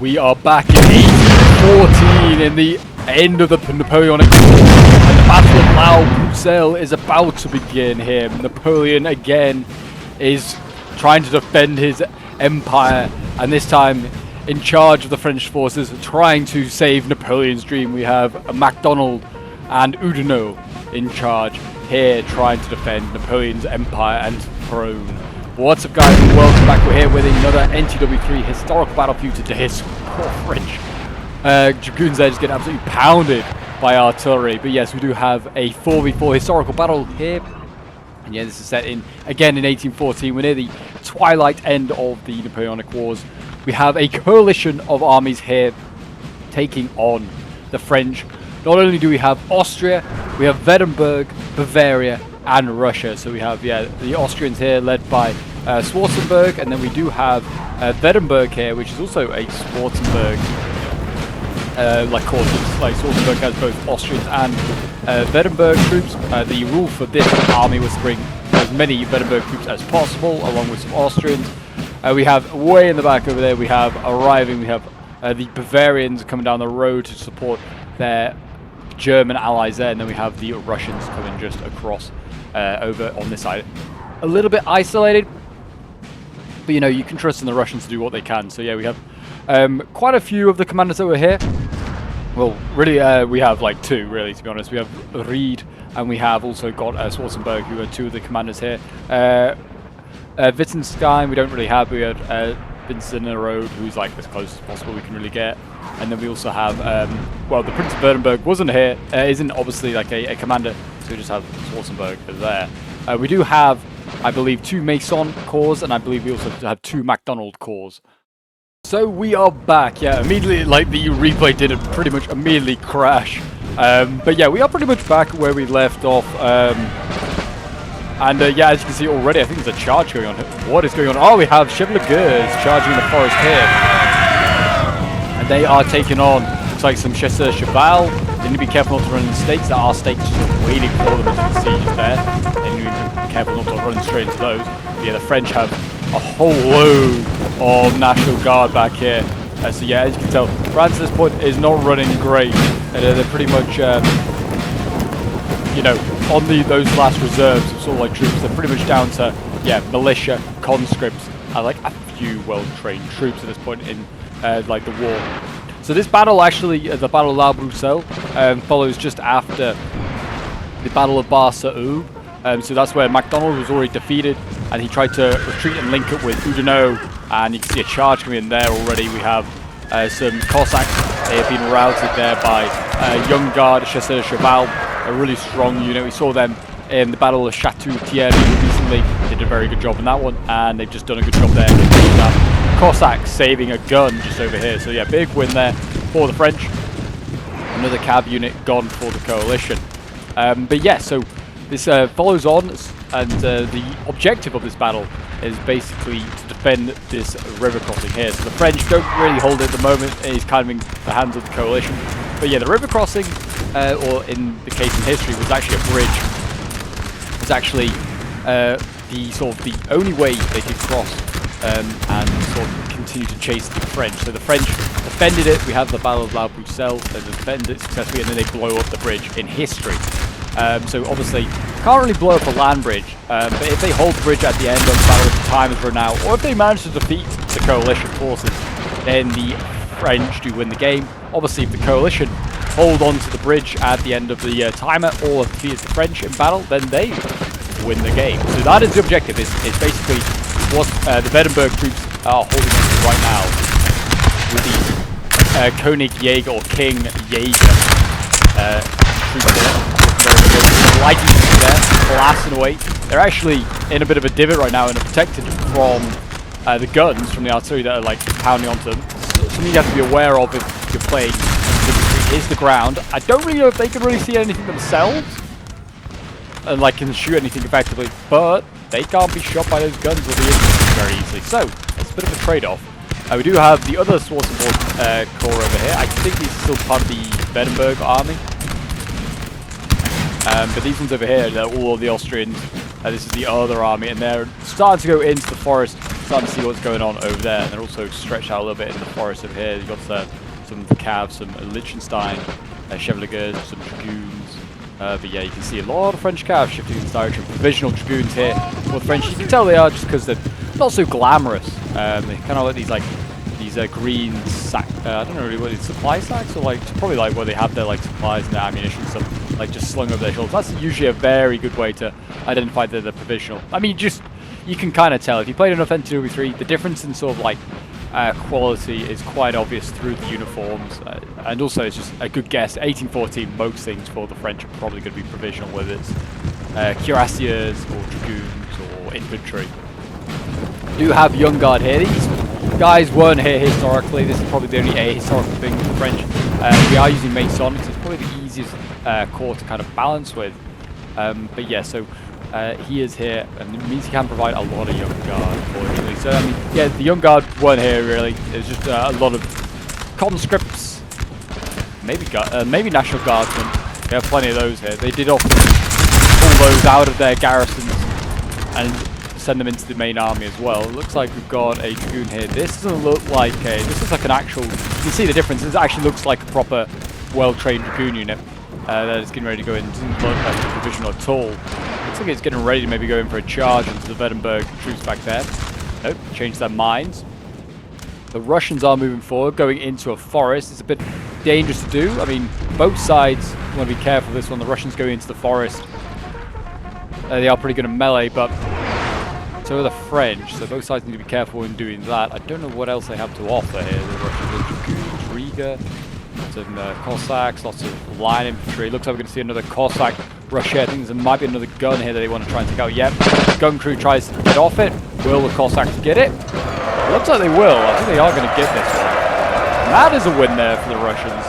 We are back in 1814 in the end of the Napoleonic War, and the Battle of Laubressel is about to begin here. Napoleon again is trying to defend his empire, and this time in charge of the French forces, trying to save Napoleon's dream. We have MacDonald and Oudinot in charge here, trying to defend Napoleon's empire and throne. What's up, guys, and welcome back. We're here with another NTW3 historical battlefield today. Poor French dragoons there just get absolutely pounded by artillery. But yes, we do have a 4v4 historical battle here. And yeah, this is set in again in 1814. We're near the twilight end of the Napoleonic Wars. We have a coalition of armies here taking on the French. Not only do we have Austria, we have Württemberg, Bavaria, and Russia. So we have, the Austrians here led by Schwarzenberg, and then we do have Württemberg here, which is also a Schwarzenberg cause. Like Schwarzenberg has both Austrians and Württemberg troops. The rule for this army was to bring as many Württemberg troops as possible, along with some Austrians. We have way in the back over there, we have the Bavarians coming down the road to support their German allies there, and then we have the Russians coming just across over on this side. A little bit isolated, but you know, you can trust in the Russians to do what they can. So yeah, we have quite a few of the commanders over here. Well, really, we have like two, really, to be honest. We have Reed, and we have also got Schwarzenberg, who are two of the commanders here. Wittgenstein we don't really have. We had Vincent Road, who's like as close as possible we can really get. And then we also have, well, the Prince of Württemberg wasn't here, isn't obviously like a commander, so we just have Schwarzenberg there. We do have, I believe, 2 Mason corps, and I believe we also have 2 MacDonald corps. So we are back, yeah, immediately, like the replay did pretty much immediately crash. But yeah, we are pretty much back where we left off. Yeah, as you can see already, I think there's a charge going on. What is going on? Oh, we have Chevaliers charging in the forest here. And they are taking on, looks like some Chasseurs Cheval. They need to be careful not to run into stakes. There are stakes just waiting for them, as you can see just there. They need to be careful not to run straight into those. But yeah, the French have a whole load of National Guard back here. So yeah, as you can tell, France at this point is not running great. They're pretty much, you know, on those last reserves of sort of like troops. They're pretty much down to, yeah, militia, conscripts, and like a few well-trained troops at this point in like the war. So this battle actually, the Battle of Laubressel, follows just after the Battle of Bar-sur-Aube. So that's where MacDonald was already defeated, and he tried to retreat and link up with Oudinot, and you can see a charge coming in there already. We have some Cossacks. They have been routed there by Young Guard, Chasseurs Cheval, a really strong unit. We saw them in the Battle of Chateau-Thierry recently. They did a very good job in that one, and they've just done a good job there. Cossacks saving a gun just over here. So yeah, big win there for the French. Another cav unit gone for the coalition. But yeah, so this follows on, and the objective of this battle is basically to defend this river crossing here. So the French don't really hold it at the moment. It is kind of in the hands of the coalition. But yeah, the river crossing, or in the case in history, was actually a bridge. It was actually the only way they could cross and sort of continue to chase the French. So the French defended it. We have the Battle of Laubressel. They defended it successfully, and then they blow up the bridge in history. So obviously, can't really blow up a land bridge, but if they hold the bridge at the end of the battle, if the time is run out, or if they manage to defeat the coalition forces, then the French do win the game. Obviously, if the coalition hold on to the bridge at the end of the timer, or defeat the French in battle, then they win the game. So that is the objective. Is basically what the Württemberg troops are holding on to right now with the König or King Jaeger troops lighting there, blasting away. They're actually in a bit of a divot right now and are protected from the guns from the artillery that are like pounding onto them. Something you have to be aware of if you're playing is the ground. I don't really know if they can really see anything themselves and like can shoot anything effectively, but they can't be shot by those guns or the infantry very easily. So it's a bit of a trade-off. We do have the other Schwarzenberg corps over here. I think he's still part of the Württemberg army. But these ones over here, they're all the Austrians. This is the other army, and they're starting to go into the forest starting to see what's going on over there. And they're also stretched out a little bit in the forest over here. You've got some Cav, some Liechtenstein, Chevaliers, some Dragoons. But yeah, you can see a lot of French Cav shifting in this direction. Provisional Dragoons here for the French. You can tell they are just because they're not so glamorous. They kind of like these green sack. I don't know really what it's, supply sacks, or like probably like where they have their like supplies and their ammunition and stuff, like just slung over their shoulders. That's usually a very good way to identify that they're provisional. I mean, you can kind of tell if you played enough NTW3, the difference in sort of like quality is quite obvious through the uniforms, and also it's just a good guess. 1814, most things for the French are probably going to be provisional, whether it's cuirassiers or dragoons or infantry. We do have Young Guard here. These guys weren't here historically. This is probably the only ahistorical thing with the French. We are using Maison because it's probably the easiest corps to kind of balance with. But yeah, so he is here, and it means he can provide a lot of Young Guard, unfortunately. So, I mean, yeah, the Young Guard weren't here, really. There's just a lot of conscripts, maybe National Guardsmen. We have plenty of those here. They did often pull those out of their garrisons and send them into the main army as well. It looks like we've got a Dragoon here. This doesn't look like this looks like an actual, you can see the difference. This actually looks like a proper, well-trained Dragoon unit that is getting ready to go in. It doesn't look like a provisional at all. Looks like it's getting ready to maybe go in for a charge into the Wettenberg troops back there. Nope, changed their minds. The Russians are moving forward, going into a forest. It's a bit dangerous to do. I mean, both sides want to be careful of this one. The Russians going into the forest. They are pretty good at melee, but so are the French. So both sides need to be careful in doing that. I don't know what else they have to offer here. The Russians, Dragoons, Riga, some Cossacks, lots of line infantry. Looks like we're going to see another Cossack rush here. I think there might be another gun here that they want to try and take out. Yep, gun crew tries to get off it. Will the Cossacks get it? Looks like they will. I think they are going to get this one. And that is a win there for the Russians.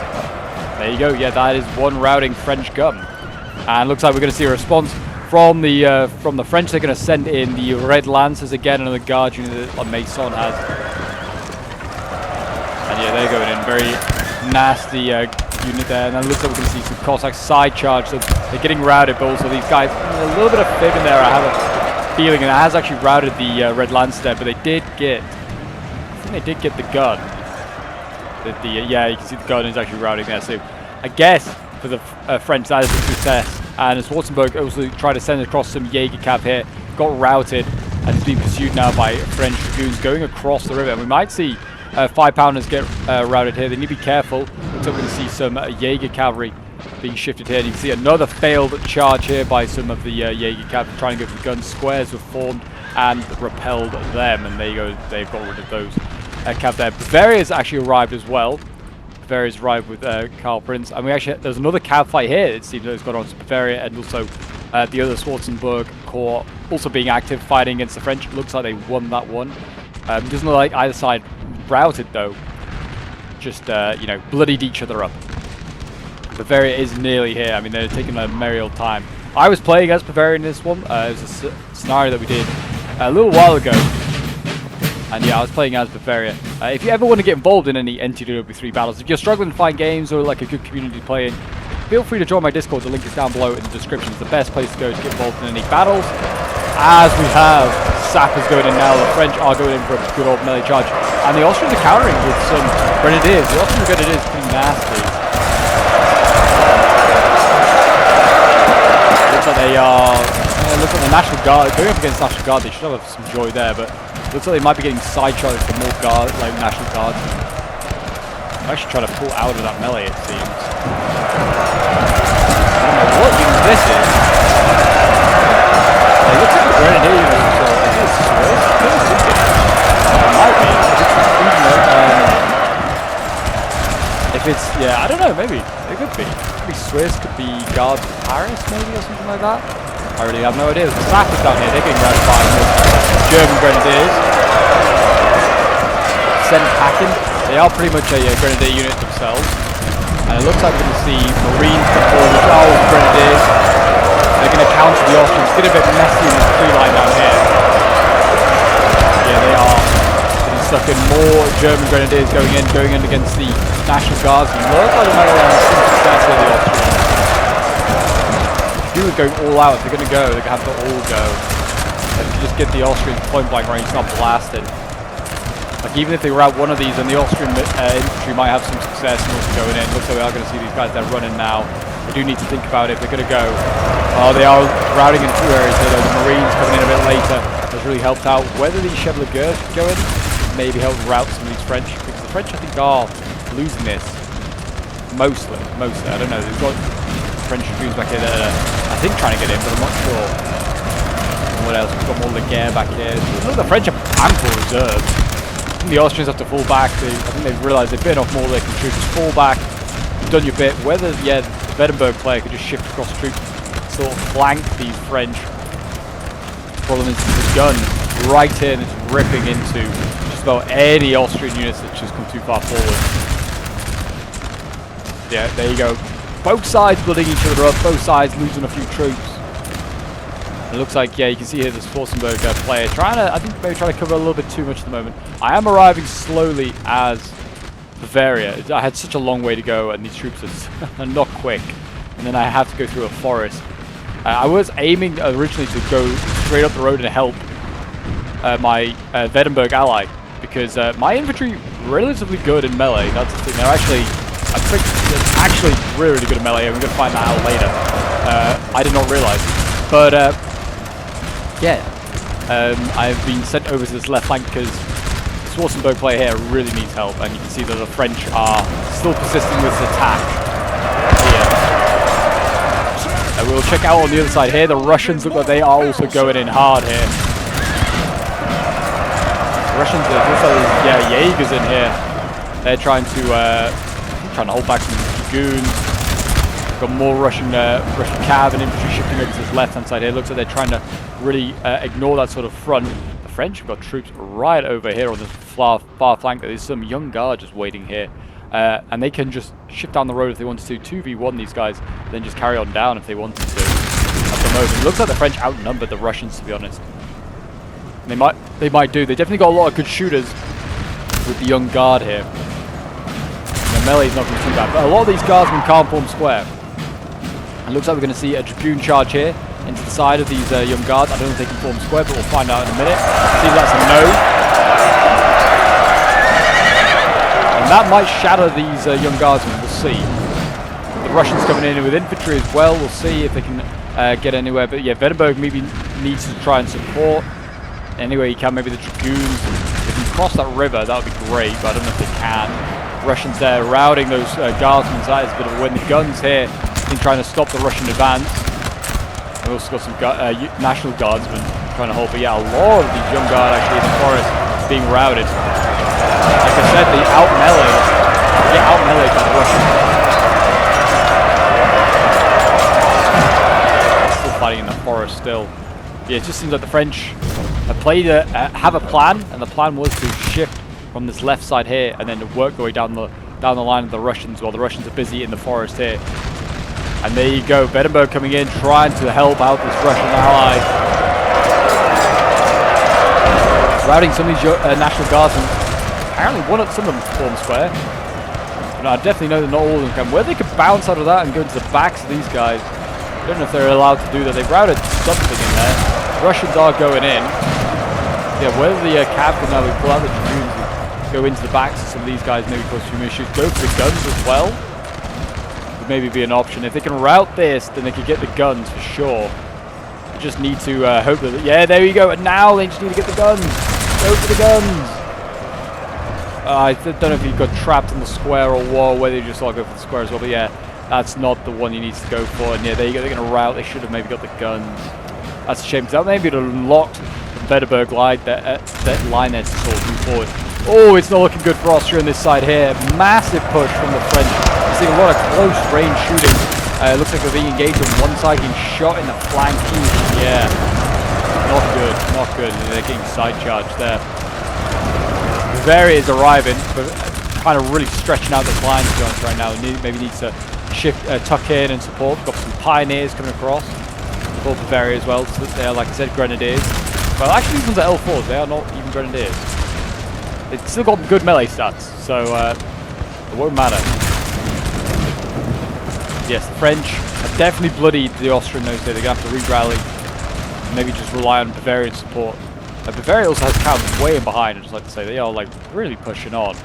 There you go. Yeah, that is one routing French gun. And looks like we're going to see a response from the French. They're going to send in the Red Lancers again, another guard unit that Maison has. And yeah, they're going in very nasty unit there. And then it looks like we're going to see some Cossacks side charge. So they're getting routed, but also these guys, a little bit of fib in there, I have a feeling. And it has actually routed the Red Lancer there, but they did get, I think they did get the gun. Yeah, you can see the gun is actually routing there. So I guess for the French, that is a success. And Schwarzenberg also tried to send across some Jaeger Cav here, got routed, and is being pursued now by French Dragoons going across the river. And we might see 5-pounders get routed here. They need to be careful. Looks like we're going to see some Jaeger Cavalry being shifted here. And you can see another failed charge here by some of the Jaeger Cav trying to go for guns. Squares were formed and repelled them. And there you go, they've got rid of those Cav there. Bavaria's actually arrived as well. Bavaria's arrived with Karl Prinz, and there's another Cav fight here. It seems that it's got on to Bavaria, and also the other Schwarzenberg Corps also being active, fighting against the French. Looks like they won that one. Doesn't look like either side routed though. Just you know, bloodied each other up. Bavaria is nearly here. I mean, they're taking a merry old time. I was playing as Bavaria in this one. It was a scenario that we did a little while ago. And yeah, I was playing as Bavaria. If you ever want to get involved in any NTW3 battles, if you're struggling to find games or like a good community to play in, feel free to join my Discord. The link is down below in the description. It's the best place to go to get involved in any battles. As we have sappers going in now, the French are going in for a good old melee charge. And the Austrians are countering with some grenadiers. The Austrian grenadiers are pretty nasty. Looks like they are, looks like the National Guard, going up against National Guard, they should have some joy there, but looks like they might be getting side-shotted for more guard, like National Guards. I'm actually trying to pull out of that melee, it seems. I don't know what unit this is. It looks like a grenadier unit of some sort. I think it's Swiss. It might be. If it's, yeah, I don't know, maybe. It could be. It could be Swiss, could be Guards of Paris, maybe, or something like that. I really have no idea. The sappers down here, they're getting routed by German grenadiers. Sent packing. They are pretty much a grenadier unit themselves. And it looks like we're going to see Marines before the grenadiers. They're going to counter the Austrians. It's getting a bit messy in the tree line down here. Yeah, they are getting stuck in. More German grenadiers going in against the National Guards. And look like they might have some success with the Austrians. If you were going all out, they're going to go. They're going to have to all go. They can just get the Austrians point blank range, not blasted. Like even if they rout one of these, then the Austrian infantry might have some success in also going in. Looks like we are going to see these guys they're running now. We do need to think about it. They're going to go. Oh, they are routing in 2 areas here. The Marines coming in a bit later has really helped out. Whether these Chevalier Guards go in, maybe help rout some of these French, because the French I think are losing this. Mostly. I don't know. They've got French dragoons back here that are, I think, trying to get in, but I'm not sure. And what else? We've got more Laguerre back here. Look, the French have ample reserves. I think the Austrians have to fall back. I think they've realised they've bitten off more than they can shoot. Just fall back. You've done your bit. Whether, yeah, the Edinburgh player could just shift across troops, sort of flank these French. The problem is the gun right here and it's ripping into just about any Austrian units that just come too far forward. Yeah, there you go. Both sides blooding each other up. Both sides losing a few troops. It looks like, yeah, you can see here this Forsenberg player trying to, I think maybe trying to cover a little bit too much at the moment. I am arriving slowly as Bavaria. I had such a long way to go and these troops are not quick. And then I have to go through a forest. I was aiming originally to go straight up the road and help my Weddenberg ally. Because my infantry relatively good in melee. That's the thing. They're actually, they're actually really good at melee. We're going to find that out later. I did not realize. But yeah, I've been sent over to this left flank because the Schwarzenberg player here really needs help, and you can see that the French are still persisting with this attack here. We'll check out on the other side here. The Russians look like they are also going in hard here. The Russians, looks like there's, yeah, Jaegers in here. They're trying to hold back some dragoons. Got more Russian cav and infantry shifting over to this left-hand side here. Looks like they're trying to really ignore that sort of front. The French have got troops right over here on this far flank. There's some young guard just waiting here. And they can just shift down the road if they wanted to. 2v1 these guys, then just carry on down if they wanted to. At the moment, it looks like the French outnumbered the Russians, to be honest. And they might do. They definitely got a lot of good shooters with the young guard here. The melee's not going to be too bad, but a lot of these guardsmen can't form square. It looks like we're going to see a dragoon charge here into the side of these young guards. I don't know if they can form square, but we'll find out in a minute. Seems that's a no. And that might shatter these young guardsmen. We'll see. The Russians coming in with infantry as well. We'll see if they can get anywhere. But yeah, Weddenberg maybe needs to try and support anyway he can. Maybe the dragoons. If you cross that river, that would be great, but I don't know if they can. Russians there routing those guardsmen. So that is a bit of a win. The guns here been trying to stop the Russian advance. We've also got some National Guardsmen trying to hold, but yeah, a lot of these young guard actually in the forest being routed. Like I said, the out-melee by the Russians. Still fighting in the forest still. Yeah, it just seems like the French have a plan, and the plan was to shift from this left side here and then to work their way down the line of the Russians while the Russians are busy in the forest here. And there you go, Weddenberg coming in, trying to help out this Russian ally. Routing some of these National Guardsmen. Apparently some of them form square. But I definitely know that not all of them can. Whether they could bounce out of that and go into the backs of these guys, I don't know if they're allowed to do that. They've routed something in there. Russians are going in. Yeah, whether the cav can now pull out the dragoons and go into the backs of some of these guys, maybe cause a few issues. Go for the guns as well. Maybe be an option. If they can route this, then they could get the guns for sure. They just need to hope that, yeah, there you go. And now they just need to get the guns. Go for the guns. I don't know if he got trapped in the square or what, whether you just all go for the square as well. But yeah, that's not the one he needs to go for. And yeah, there you go. They're going to route. They should have maybe got the guns. That's a shame, because that maybe would have unlocked the Weddenberg line, that line there to sort of move forward. Oh, it's not looking good for Austria on this side here. Massive push from the French. We're seeing a lot of close range shooting. Looks like they're being engaged on one side, getting shot in the flank. Yeah, not good, not good. They're getting side charged there. Bavaria is arriving, but kind of really stretching out this line to be honest right now. Maybe needs to shift, tuck in and support. We've got some pioneers coming across. For Bavaria as well. So they are, like I said, grenadiers. Well, actually, these ones are L4s. They are not even grenadiers. It's still got good melee stats, so it won't matter. Yes, the French have definitely bloodied the Austrian those days. They're going to have to re-rally. maybe just rely on Bavarian support. Bavaria also has cav way in behind, I'd just like to say. They are like really pushing on.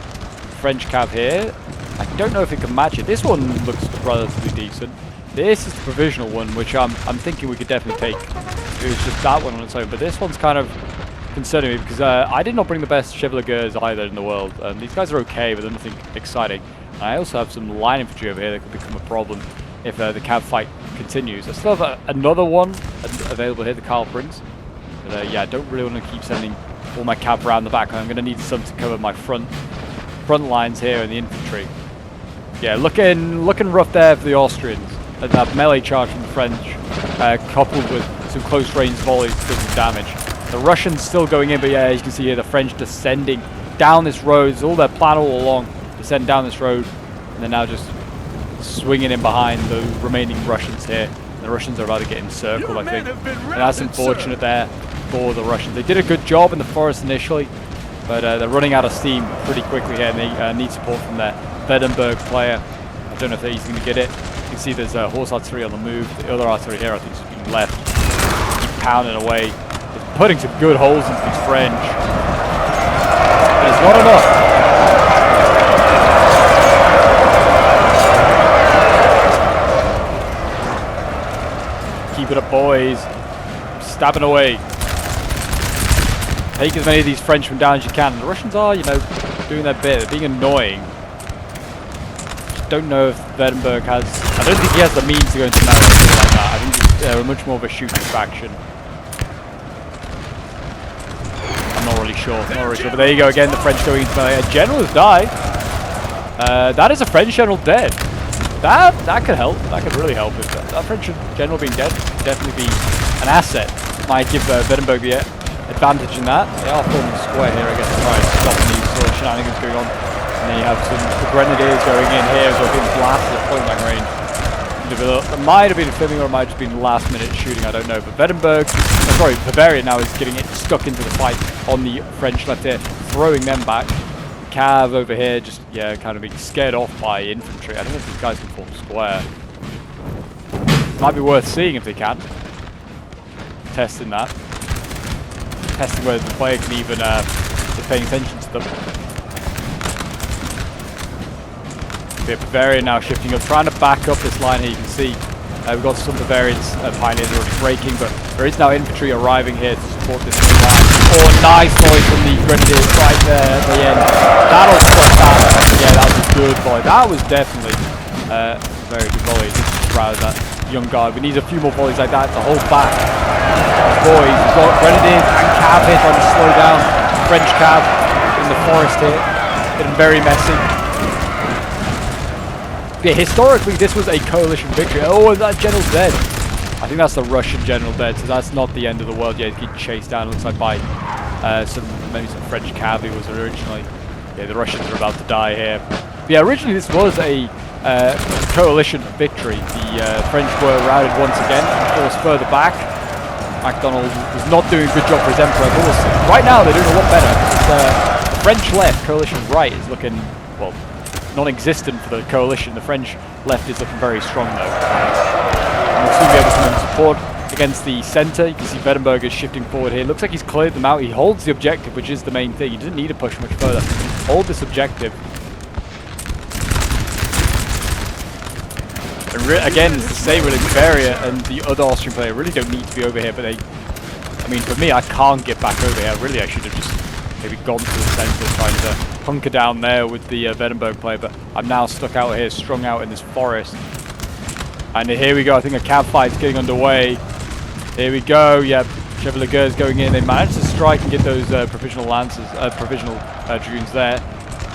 French cav here. I don't know if it can match it. This one looks relatively decent. This is the provisional one, which I'm thinking we could definitely take. It was just that one on its own, but this one's kind of concerning me because I did not bring the best Chevaliers either in the world. These guys are okay, but they're nothing exciting. And I also have some line infantry over here that could become a problem if the cav fight continues. I still have another one available here, the Karl Prinz. But yeah, I don't really want to keep sending all my cav around the back. I'm going to need some to cover my front lines here in the infantry. Yeah, looking rough there for the Austrians. And that melee charge from the French, coupled with some close range volleys, does some damage. The Russians still going in, but yeah, as you can see here, the French descending down this road. It's all their plan all along, descend down this road, and they're now just swinging in behind the remaining Russians here. The Russians are about to get encircled, I think. And that's unfortunate there for the Russians. They did a good job in the forest initially, but they're running out of steam pretty quickly here, and they need support from their Weddenberg player. I don't know if he's going to get it. You can see there's horse artillery on the move. The other artillery here, I think, is being left. Keep pounding away. They're putting some good holes into these French. And it's not enough. Keep it up, boys. Stabbing away. Take as many of these Frenchmen down as you can. The Russians are, you know, doing their bit. They're being annoying. Don't know if Weddenberg has. I don't think he has the means to go into America like that. I think they're much more of a shooting faction. I'm not really sure. But there you go again. The French going into America. A general has died. That is a French general dead. That could help. That could really help. If that French general being dead could definitely be an asset. Might give Weddenberg the advantage in that. They are forming a square here, I guess, to try and stop these sort of shenanigans going on. And then you have some grenadiers going in here as well, being blasted at point blank range. It might have been filming or it might have just been last minute shooting, I don't know. But Bavaria now is getting it stuck into the fight on the French left here, throwing them back. Cav over here just, yeah, kind of being scared off by infantry. I don't know if these guys can form square. Might be worth seeing if they can. Testing that. Testing whether the player can even be paying attention to them. Bavaria now shifting up, trying to back up this line here. You can see we've got some Bavarians pioneers already breaking, but there is now infantry arriving here to support this new line. Oh, nice volley from the grenadiers right there at the end. That'll stop that. Yeah, that was a good volley. That was definitely a very good volley. Just proud of that young guard. We need a few more volleys like that to hold back. Boys, we've got grenadiers and cav here trying to slow down French cav in the forest here. Getting very messy. Yeah, historically, this was a coalition victory. Oh, that general's dead. I think that's the Russian general dead, so that's not the end of the world. Yeah, he's getting chased down, looks like, by maybe some French cav he was originally. Yeah, the Russians are about to die here. But yeah, originally this was a coalition victory. The French were routed once again, forced further back. MacDonald was not doing a good job for his emperor, but right now they're doing a lot better. The French left, coalition right, is looking, well, non-existent for the coalition. The French left is looking very strong though. And we'll soon be able to come and support against the centre. You can see Weddenberg is shifting forward here. Looks like he's cleared them out. He holds the objective, which is the main thing. He doesn't need to push much further. Hold this objective. And again, it's the same with Bavaria and the other Austrian player. Really don't need to be over here, but I mean, for me, I can't get back over here. Really, I should have just maybe gone to the centre, trying to hunker down there with the Weddenberg player, but I'm now stuck out here, strung out in this forest. And here we go, I think a cav fight's getting underway. Here we go, yeah, Chevaliers going in. They managed to strike and get those provisional lancers, provisional dragoons there.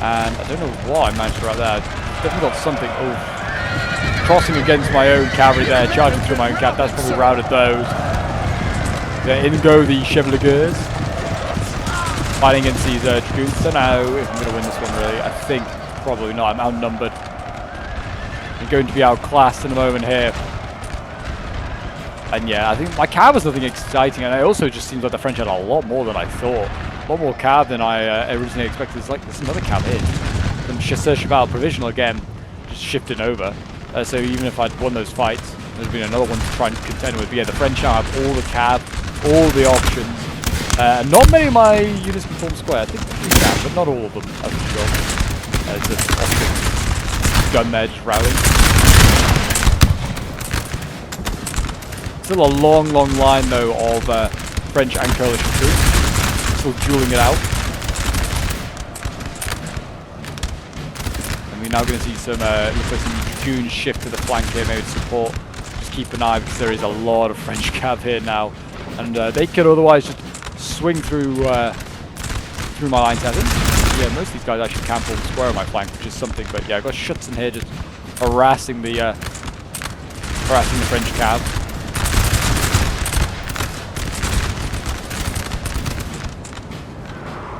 And I don't know what I managed to route there. Definitely got something. Oh, crossing against my own cavalry there, charging through my own cav. That's probably routed those. Yeah, in go the Chevaliers. Fighting against these dragoons. Don't know if I'm going to win this one really. I think probably not. I'm outnumbered. I'm going to be outclassed in a moment here. And yeah, I think my cav was nothing exciting, and it also just seems like the French had a lot more than I thought. A lot more cav than I originally expected. There's another cav here. From Chasseur Cheval provisional again, just shifting over. So even if I'd won those fights, there'd been another one to try and contend with. But yeah, the French now have all the cav. all the options. Not many of my units can form square. I think we can, but not all of them, as usual. There's just options. Gun there just routing. Still a long, long line though of French and coalition troops. Still dueling it out. And we're now going to see some, looks like some dragoons shift to the flank here, maybe to support. Just keep an eye because there is a lot of French cav here now. And they could otherwise just swing through through my lines. I think, yeah, most of these guys actually can form square on my flank, which is something. But yeah, I've got Schutz in here just harassing the French cav.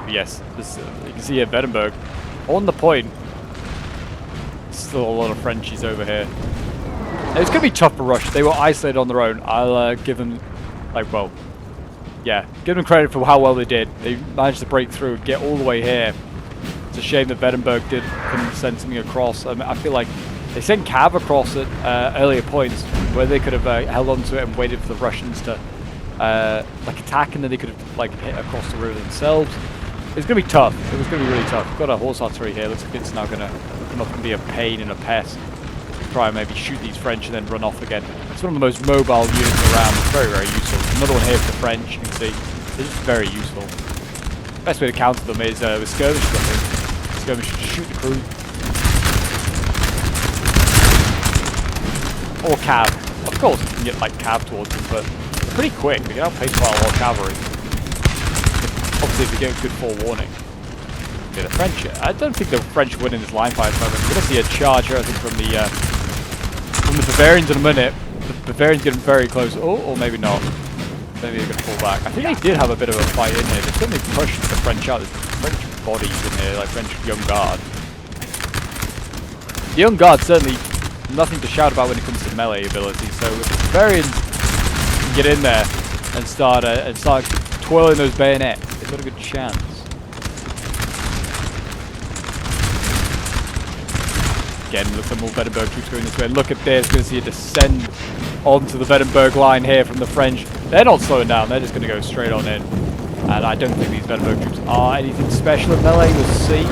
But yes, this, you can see here Wettenberg on the point. Still a lot of Frenchies over here. Now, it's going to be tough to rush. They were isolated on their own. I'll give them, like, well, yeah, give them credit for how well they did. They managed to break through, get all the way here. It's a shame that Wettenberg couldn't send something across. I feel like they sent cav across at earlier points where they could have held on to it and waited for the Russians to like attack, and then they could have like hit across the river themselves. It's going to be tough. It was going to be really tough. We've got a horse artillery here. Looks like it's now going to come up and be a pain and a pest. Try and maybe shoot these French and then run off again. It's one of the most mobile units around. It's very, very useful. Another one here for the French. You can see they're just very useful. Best way to counter them is with skirmishers, I think. Skirmishers just shoot the crew. Or cav. Of course, you can get like cav towards them, but they're pretty quick. They can outpace quite a lot of cavalry. Obviously, if you get a good forewarning. Yeah, the French. I don't think the French win in this line fight. We're going to see a charge here, I think, from the Bavarians in a minute. The Bavarians getting very close. Oh, or maybe not. Maybe they're going to fall back. I think they did have a bit of a fight in here. They certainly pushed the French out. There's French bodies in here, like French Young Guard. The Young Guard certainly nothing to shout about when it comes to melee ability. So if the Bavarians can get in there and start twirling those bayonets, they've got a good chance. Again, look at more Wettenberg troops going this way. Look at this, going to see a descend onto the Wettenberg line here from the French. They're not slowing down, they're just going to go straight on in. And I don't think these Wettenberg troops are anything special in melee, we'll see.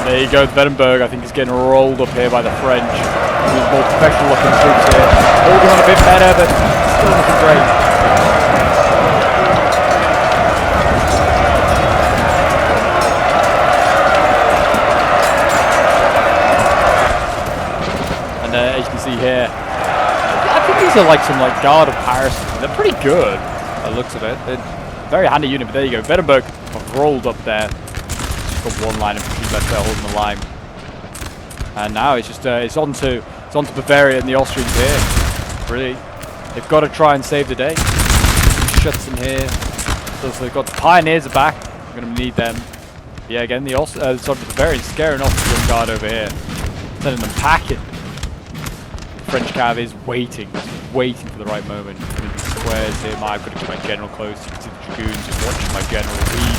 There you go, Wettenberg, I think, is getting rolled up here by the French. These more professional looking troops here. Holding on a bit better, but still looking great. And as you can see here, I think these are like some like Guard of Paris. They're pretty good by the looks of it. They're a very handy unit, but there you go. Wettenberg rolled up there. Got one line infantry left there holding the line, and now it's just it's on to Bavaria and the Austrians here. Really, they've got to try and save the day. Schutz in here, so they've got the Pioneers are back. We're going to need them. Yeah, again the Bavarians scaring off the Young Guard over here, sending them packing. The French cav is waiting for the right moment. Squares here. I've got to keep my general close. You can see the dragoons just watching my general lead.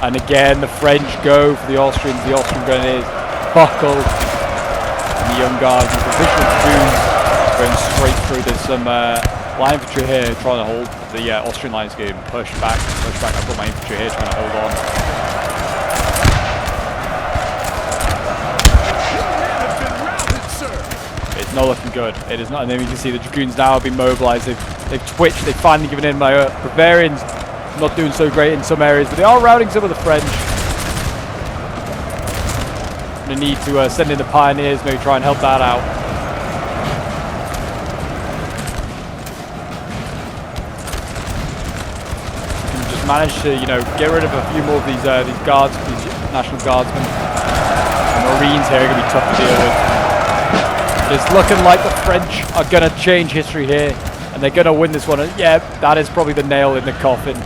And again, the French go for the Austrians. The Austrian grenadiers buckle. And the Young Guards and provisional dragoons going straight through. There's some light infantry here trying to hold. The Austrian lines getting pushed back. I've got my infantry here trying to hold on. It's not looking good. It is not. And then you can see the dragoons now have been mobilized. They've twitched. They've finally given in. My Bavarians not doing so great in some areas, but they are routing some of the French. They need to send in the Pioneers, maybe try and help that out. You can just manage to, you know, get rid of a few more of these guards, these National Guardsmen. The Marines here are going to be tough to deal with. It's looking like the French are going to change history here, and they're going to win this one. Yeah, that is probably the nail in the coffin.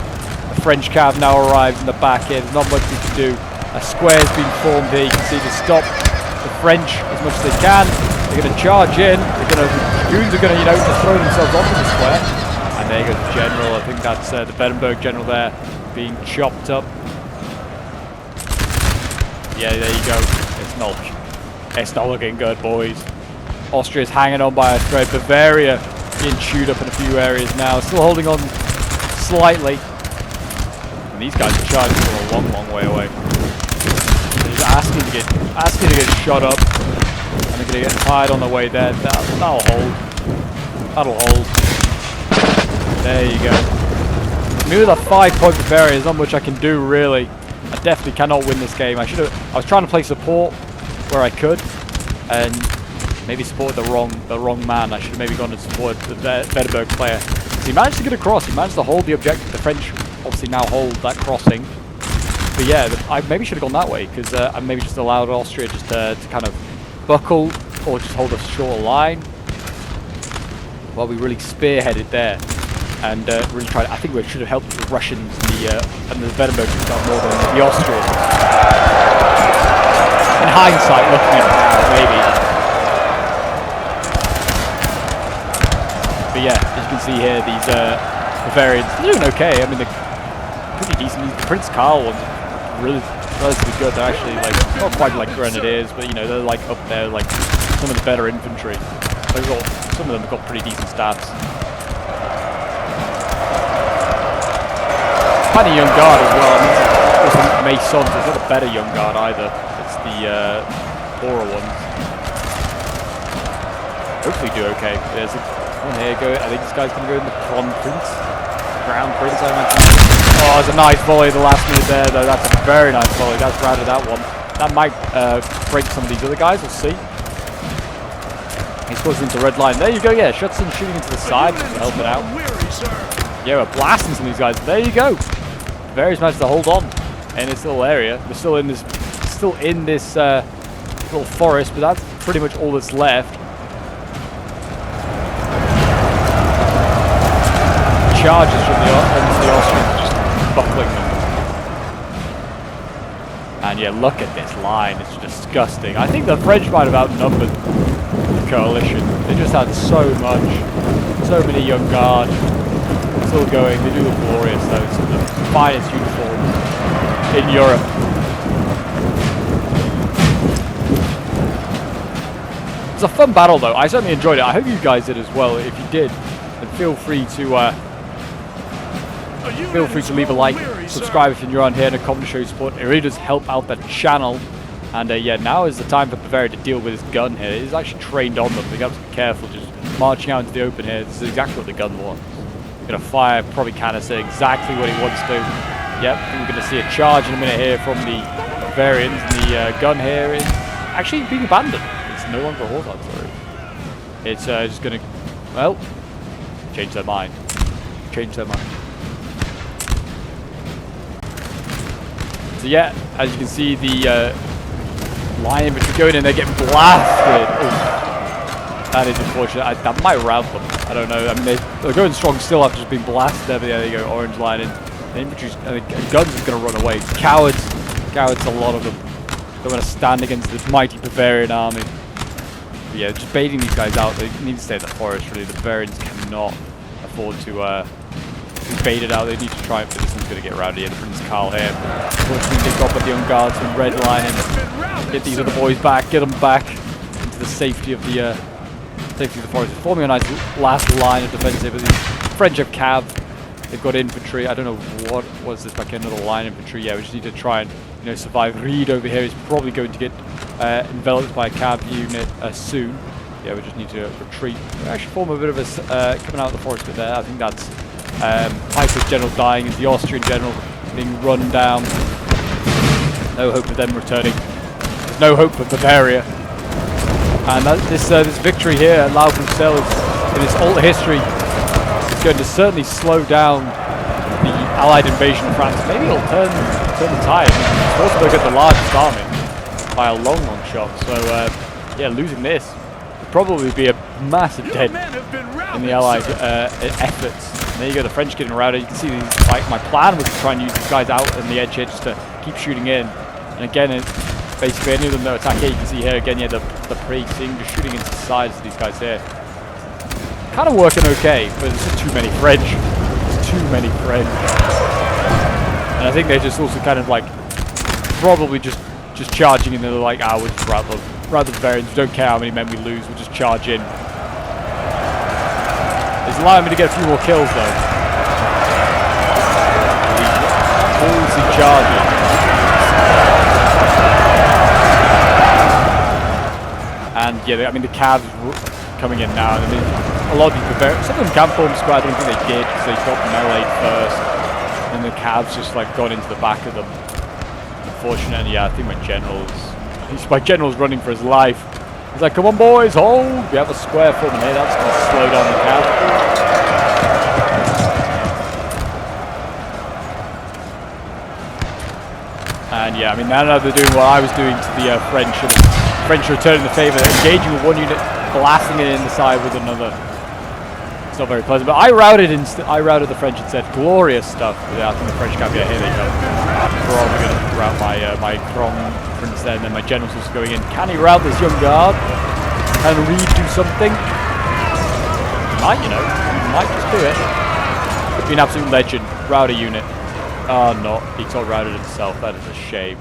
The French cav now arrives in the back here. There's not much we can do. A square has been formed here. You can see to stop the French as much as they can. They're going to charge in. The dragoons are going to, you know, just throw themselves onto the square. And there goes the general. I think that's the Berenberg general there being chopped up. Yeah, there you go. It's not looking good, boys. Austria's hanging on by a thread. Bavaria being chewed up in a few areas now. Still holding on slightly. And these guys are charging from a long, long way away. They're asking to get shot up. And they're going to get tired on the way there. That'll hold. That'll hold. There you go. Maybe with a 5-point Bavaria, there's not much I can do, really. I definitely cannot win this game. I was trying to play support where I could, and maybe supported the wrong man. I should have maybe gone and supported the Berenberg player. So he managed to get across. He managed to hold the objective. The French obviously now hold that crossing. But yeah, I maybe should have gone that way, because I maybe just allowed Austria just to kind of buckle or just hold a short line. Well, we really spearheaded there. And really tried. I think we should have helped the Russians and the Berenberg more than the Austrians. In hindsight, looking at it now, maybe. But yeah, as you can see here, these Bavarians, they're doing okay. I mean, they're pretty decent. The Prince Karl ones are really relatively good. They're actually like not quite like grenadiers, but you know, they're like up there, like some of the better infantry. Some of them have got pretty decent stats. Kind of young guard as well. I mean, it's a Maison, so it's not a better young guard either. It's the poorer ones. Hopefully do okay. There's one here. I think this guy's going to go in the Crown Prince. I imagine. Oh, there's a nice volley at the last minute there, though. That's a very nice volley. That's routed that one. That might break some of these other guys. We'll see. He scores into red line. There you go. Yeah, Schutzen shooting into the side to help it out. Yeah, we're blasting some of these guys. There you go. Bavaria's managed to hold on in this little area. We're still in this little forest, but that's pretty much all that's left. Charges from the Austrians, just buckling them. And yeah, look at this line. It's disgusting. I think the French might have outnumbered the coalition. They just had so many young guard. Still going. They do look glorious, though. It's the finest uniforms in Europe. It's a fun battle, though. I certainly enjoyed it. I hope you guys did as well. If you did, then feel free to leave a like, subscribe if you're new on here, and a comment to show your support. It really does help out the channel. And yeah, now is the time for Bavaria to deal with his gun here. He's actually trained on them. So you have to be careful, just marching out into the open here. This is exactly what the gun wants. Gonna fire probably canister exactly what he wants to. Yep, I think we're gonna see a charge in a minute here from the Bavarians. The gun here is actually being abandoned. It's no longer a horse artillery. It's just gonna, well, change their mind. So yeah, as you can see, the line infantry going in, they're getting blasted. Ooh. That is unfortunate. That might rout them. I don't know. I mean, they're going strong still after just being blasted there. But yeah, there you go. Orange line in. The infantry's, guns is going to run away. Cowards. Cowards, a lot of them. They're going to stand against this mighty Bavarian army. But yeah, just baiting these guys out. They need to stay in the forest, really. The Bavarians cannot afford to be baited out. They need to try, but this one's going to get around here. The Prince Karl here. Unfortunately, they got the young guards and red line in. Get these other boys back. Get them back into the safety of the forest. It's forming a nice last line of defense here, but these French have cav. They've got infantry. I don't know what was this, like another line infantry. Yeah, we just need to try and, you know, survive. Reed over here is probably going to get enveloped by a cav unit soon. Yeah, we just need to retreat. We actually form a bit of a coming out of the forest bit there. I think that's Piper's general dying as the Austrian general being run down. No hope of them returning. There's no hope for Bavaria. And this victory here at Laubressel in its old history is going to certainly slow down the Allied invasion of France. Maybe it'll turn the tide. It's also got the largest army by a long shot. So yeah, losing this would probably be a massive dent in the Allied efforts in there you go, the French getting routed. You can see these, like, my plan was to try and use these guys out on the edge here just to keep shooting in. And again, basically any of them that attack here, you can see here again, yeah, the Prague thing just shooting into the sides of these guys here. Kind of working okay, but there's just too many French. There's too many French. And I think they're just also kind of like probably just charging, and they're like, we'll just rout the Bavarians. We don't care how many men we lose, we'll just charge in. It's allowing me to get a few more kills though. Ballsy charging. And yeah, I mean the Cavs coming in now. And I mean, a lot of these Bavarians, some of them can form squad. I don't think they did because they got meleeed first, and the Cavs just like got into the back of them. Unfortunately, yeah, I think my general's running for his life. He's like, come on boys, hold! We have a square forming here, that's going to slow down the Cavs. And yeah, I mean, now they're doing what I was doing to the French, and the French are returning the favour. They're engaging with one unit, blasting it in the side with another. It's not very pleasant, but I routed the French instead. Glorious stuff. Yeah, I think the French can't get here. They go. I'm probably going to rout my Crown Prince there, and then my general's also going in. Can he rout this young guard? Can Reed do something? He might, you know. He might just do it. Could be an absolute legend. Rout a unit. Oh, no. He got routed himself. That is a shame.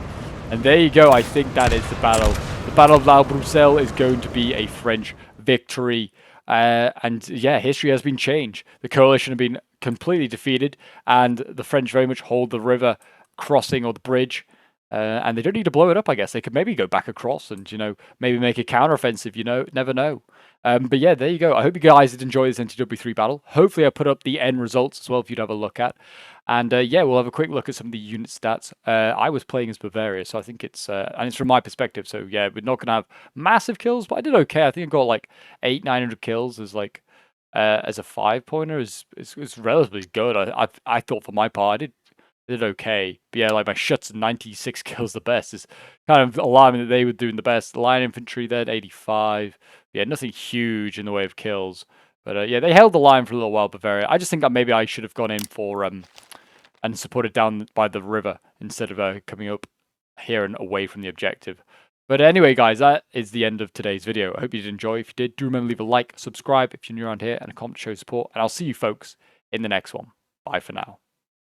And there you go. I think that is the battle. The Battle of Laubressel is going to be a French victory. And yeah, history has been changed. The coalition have been completely defeated, and the French very much hold the river crossing or the bridge. And they don't need to blow it up, I guess. They could maybe go back across and, you know, maybe make a counteroffensive, you know, never know. But yeah, there you go. I hope you guys did enjoy this NTW3 battle. Hopefully I put up the end results as well for you to have a look at. And yeah, we'll have a quick look at some of the unit stats. I was playing as Bavaria, so I think it's, and it's from my perspective. So yeah, we're not going to have massive kills, but I did okay. I think I got like 900 kills as like, as a 5-pointer is relatively good. I thought for my part, I did okay. But yeah, like my Schutz's 96 kills the best is kind of alarming that they were doing the best. The line infantry there at 85. Yeah, nothing huge in the way of kills. But yeah, they held the line for a little while, Bavaria. I just think that maybe I should have gone in for and supported down by the river instead of coming up here and away from the objective. But anyway, guys, that is the end of today's video. I hope you did enjoy. If you did, do remember to leave a like, subscribe if you're new around here, and a comment to show support. And I'll see you folks in the next one. Bye for now.